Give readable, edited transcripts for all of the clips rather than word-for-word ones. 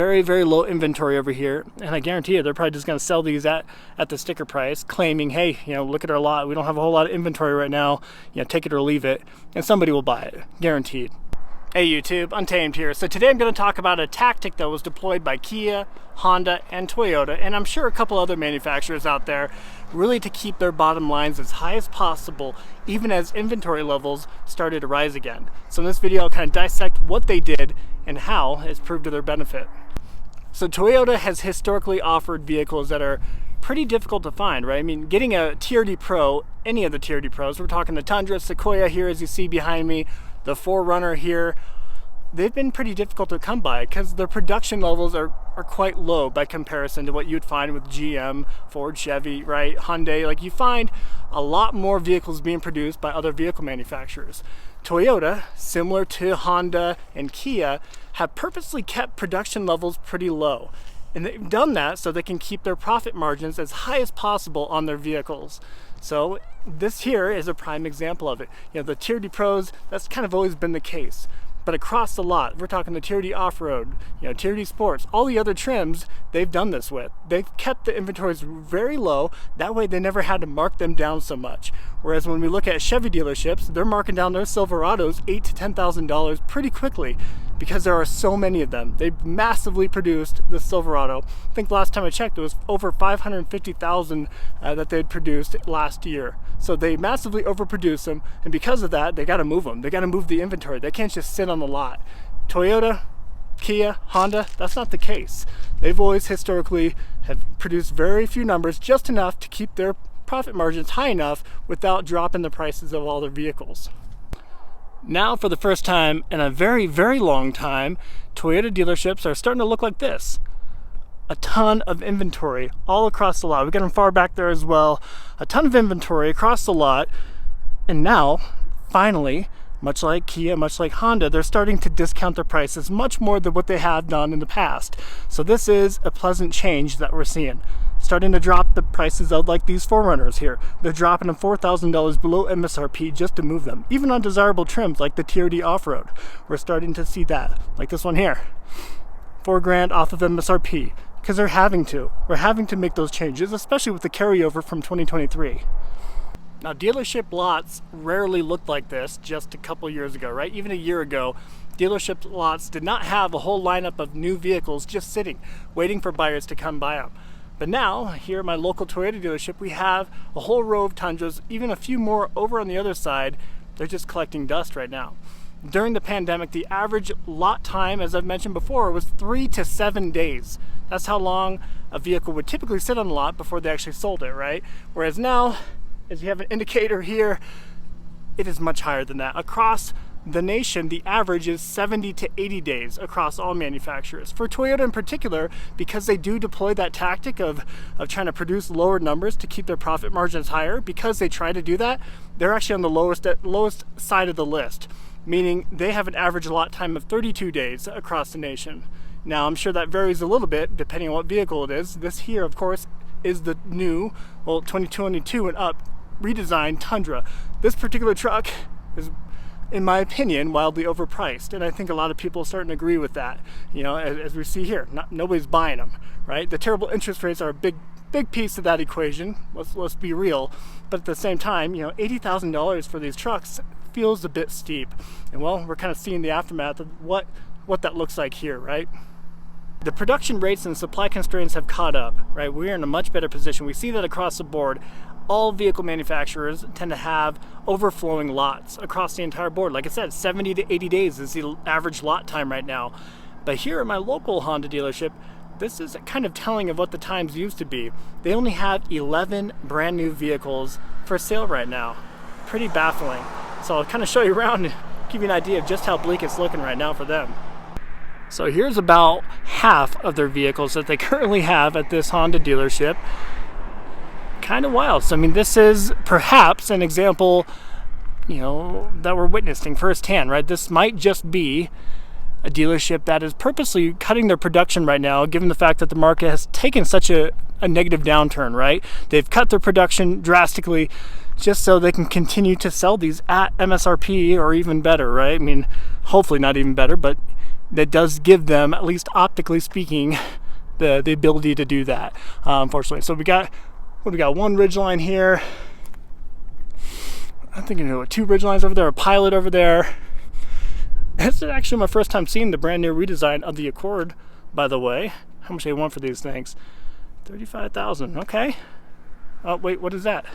Very, very low inventory over here, and I guarantee you they're probably just going to sell these at the sticker price, claiming, hey, look at our lot, we don't have a whole lot of inventory right now, take it or leave it, and somebody will buy it, guaranteed. Hey YouTube, Untamed here. So today I'm going to talk about a tactic that was deployed by Kia, Honda, and Toyota, and I'm sure a couple other manufacturers out there, really to keep their bottom lines as high as possible, even as inventory levels started to rise again. So in this video I'll kind of dissect what they did and how it's proved to their benefit. So Toyota has historically offered vehicles that are pretty difficult to find, right? I mean, getting a TRD Pro, any of the TRD Pros, we're talking the Tundra, Sequoia here as you see behind me, the 4Runner here, they've been pretty difficult to come by because their production levels are quite low by comparison to what you'd find with GM, Ford, Chevy, right? Hyundai. Like, you find a lot more vehicles being produced by other vehicle manufacturers. Toyota, similar to Honda and Kia, have purposely kept production levels pretty low. And they've done that so they can keep their profit margins as high as possible on their vehicles. So this here is a prime example of it. The TRD Pros, that's kind of always been the case. But across the lot, we're talking the TRD Off-Road, TRD Sports, all the other trims they've done this with. They've kept the inventories very low. That way they never had to mark them down so much. Whereas when we look at Chevy dealerships, they're marking down their Silverados $8,000 to $10,000 pretty quickly because there are so many of them. They've massively produced the Silverado. I think the last time I checked, it was over 550,000 that they'd produced last year. So they massively overproduce them, and because of that, they gotta move them. They gotta move the inventory. They can't just sit on the lot. Toyota, Kia, Honda, that's not the case. They've always historically have produced very few numbers, just enough to keep their profit margins high enough without dropping the prices of all their vehicles. Now, for the first time in a very, very long time, Toyota dealerships are starting to look like this. A ton of inventory all across the lot. We got them far back there as well. A ton of inventory across the lot. And now, finally, much like Kia, much like Honda, they're starting to discount their prices much more than what they have done in the past. So this is a pleasant change that we're seeing. Starting to drop the prices of like these 4Runners here. They're dropping them $4,000 below MSRP just to move them. Even on desirable trims like the TRD Off-Road, we're starting to see that. Like this one here, $4,000 off of MSRP, because they're having to. We're having to make those changes, especially with the carryover from 2023. Now, dealership lots rarely looked like this just a couple years ago, right? Even a year ago, dealership lots did not have a whole lineup of new vehicles just sitting, waiting for buyers to come buy them. But now, here at my local Toyota dealership, we have a whole row of Tundras, even a few more over on the other side. They're just collecting dust right now. During the pandemic, the average lot time, as I've mentioned before, was 3 to 7 days. That's how long a vehicle would typically sit on the lot before they actually sold it, right? Whereas now, as you have an indicator here, it is much higher than that. Across the nation, the average is 70 to 80 days across all manufacturers. For Toyota in particular, because they do deploy that tactic of trying to produce lower numbers to keep their profit margins higher, because they try to do that, they're actually on the lowest side of the list, meaning they have an average lot time of 32 days across the nation. Now, I'm sure that varies a little bit depending on what vehicle it is. This here, of course, is the new, 2022 and up, redesigned Tundra. This particular truck is, in my opinion, wildly overpriced, and I think a lot of people are starting to agree with that. As we see here, nobody's buying them, right? The terrible interest rates are a big piece of that equation. Let's be real. But at the same time, $80,000 for these trucks feels a bit steep. And well, we're kind of seeing the aftermath of what that looks like here, right? The production rates and supply constraints have caught up, right? We're in a much better position. We see that across the board. All vehicle manufacturers tend to have overflowing lots across the entire board. Like I said, 70 to 80 days is the average lot time right now. But here at my local Honda dealership, this is kind of telling of what the times used to be. They only have 11 brand new vehicles for sale right now. Pretty baffling. So I'll kind of show you around and give you an idea of just how bleak it's looking right now for them. So here's about half of their vehicles that they currently have at this Honda dealership. Kind of wild. So I mean, this is perhaps an example, that we're witnessing firsthand, right? This might just be a dealership that is purposely cutting their production right now, given the fact that the market has taken such a negative downturn, right? They've cut their production drastically just so they can continue to sell these at MSRP or even better, right? I mean, hopefully not even better, but that does give them, at least optically speaking, the ability to do that, unfortunately. So we got one ridgeline here. I'm thinking, you know, 2 ridgelines over there, a Pilot over there. This is actually my first time seeing the brand new redesign of the Accord, by the way. How much they want for these things? $35,000. Okay. Oh wait, what is that?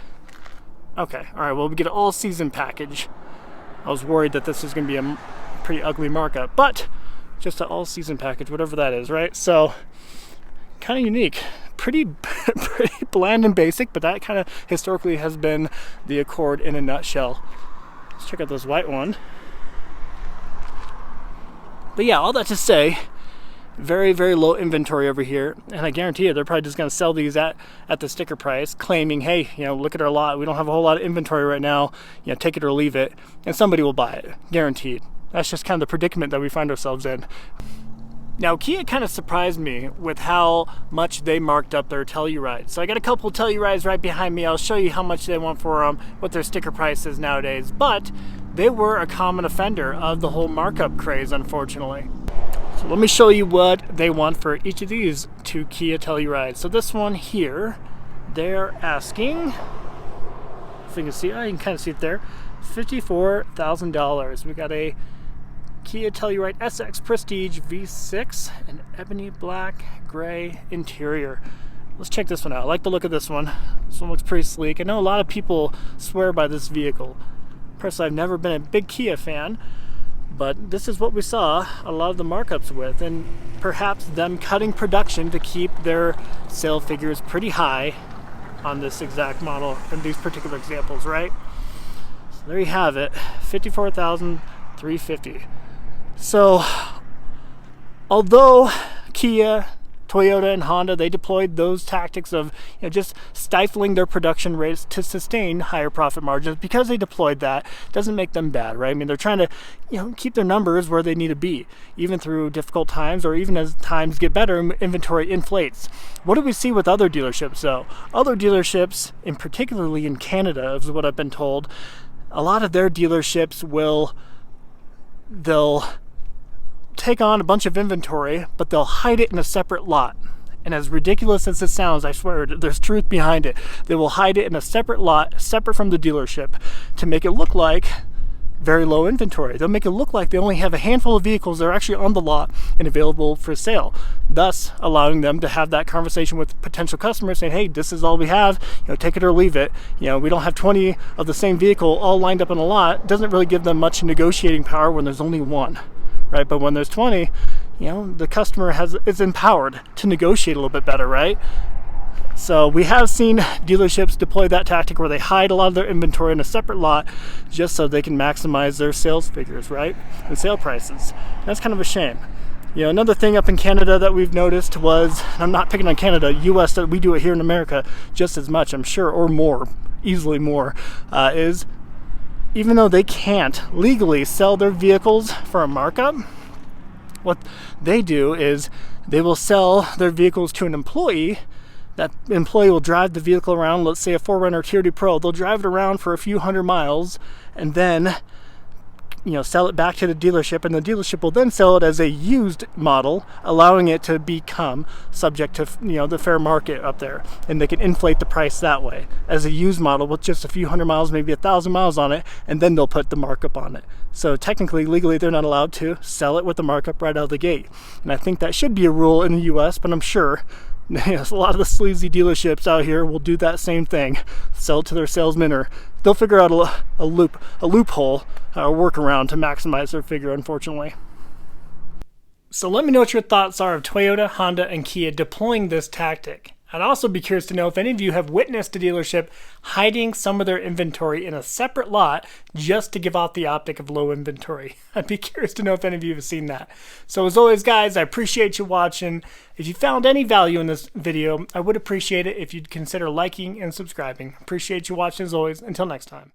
Okay, all right. Well, we get an all-season package. I was worried that this was going to be a pretty ugly markup, but just an all-season package, whatever that is, right? So, kind of unique. Pretty bland and basic, but that kind of historically has been the Accord in a nutshell. Let's check out this white one. But yeah, all that to say, very, very low inventory over here, and I guarantee you they're probably just going to sell these at the sticker price, claiming, hey, you know, look at our lot, we don't have a whole lot of inventory right now, you know, take it or leave it, and somebody will buy it, guaranteed. That's just kind of the predicament that we find ourselves in. Now, Kia kind of surprised me with how much they marked up their Telluride. So I got a couple Tellurides right behind me. I'll show you how much they want for them, what their sticker price is nowadays. But they were a common offender of the whole markup craze, unfortunately. So let me show you what they want for each of these 2 Kia Tellurides. So this one here, they're asking, if you can see, you can kind of see it there, $54,000. We got a Kia Telluride SX Prestige V6, an ebony black gray interior. Let's check this one out. I like the look of this one. This one looks pretty sleek. I know a lot of people swear by this vehicle. Personally, I've never been a big Kia fan, but this is what we saw a lot of the markups with, and perhaps them cutting production to keep their sale figures pretty high on this exact model in these particular examples, right? So there you have it, $54,350. So, although Kia, Toyota, and Honda, they deployed those tactics of, you know, just stifling their production rates to sustain higher profit margins, because they deployed that doesn't make them bad, right? I mean, they're trying to, you know, keep their numbers where they need to be, even through difficult times, or even as times get better, inventory inflates. What do we see with other dealerships, though? Other dealerships, and particularly in Canada, is what I've been told, a lot of their dealerships they'll take on a bunch of inventory, but they'll hide it in a separate lot. And as ridiculous as it sounds, I swear there's truth behind it. They will hide it in a separate lot, separate from the dealership, to make it look like very low inventory. They'll make it look like they only have a handful of vehicles that are actually on the lot and available for sale, thus allowing them to have that conversation with potential customers saying, hey, this is all we have, you know, take it or leave it. You know, we don't have 20 of the same vehicle all lined up in a lot. It doesn't really give them much negotiating power when there's only one. Right, but when there's 20, you know, the customer is empowered to negotiate a little bit better, right? So we have seen dealerships deploy that tactic where they hide a lot of their inventory in a separate lot just so they can maximize their sales figures, right, and sale prices. That's kind of a shame. You know, another thing up in Canada that we've noticed was, and I'm not picking on Canada, US, that we do it here in America just as much, I'm sure, or more, easily more, is even though they can't legally sell their vehicles for a markup, what they do is they will sell their vehicles to an employee. That employee will drive the vehicle around, let's say a 4Runner TRD Pro. They'll drive it around for a few hundred miles and then, you know, sell it back to the dealership, and the dealership will then sell it as a used model, allowing it to become subject to, you know, the fair market up there, and they can inflate the price that way as a used model with just a few hundred miles, maybe 1,000 miles on it, and then they'll put the markup on it. So technically, legally, they're not allowed to sell it with the markup right out of the gate, and I think that should be a rule in the US, but I'm sure a lot of the sleazy dealerships out here will do that same thing, sell it to their salesmen, or they'll figure out a loophole, a workaround to maximize their figure, unfortunately. So let me know what your thoughts are of Toyota, Honda, and Kia deploying this tactic. I'd also be curious to know if any of you have witnessed a dealership hiding some of their inventory in a separate lot just to give off the optic of low inventory. I'd be curious to know if any of you have seen that. So as always, guys, I appreciate you watching. If you found any value in this video, I would appreciate it if you'd consider liking and subscribing. Appreciate you watching as always. Until next time.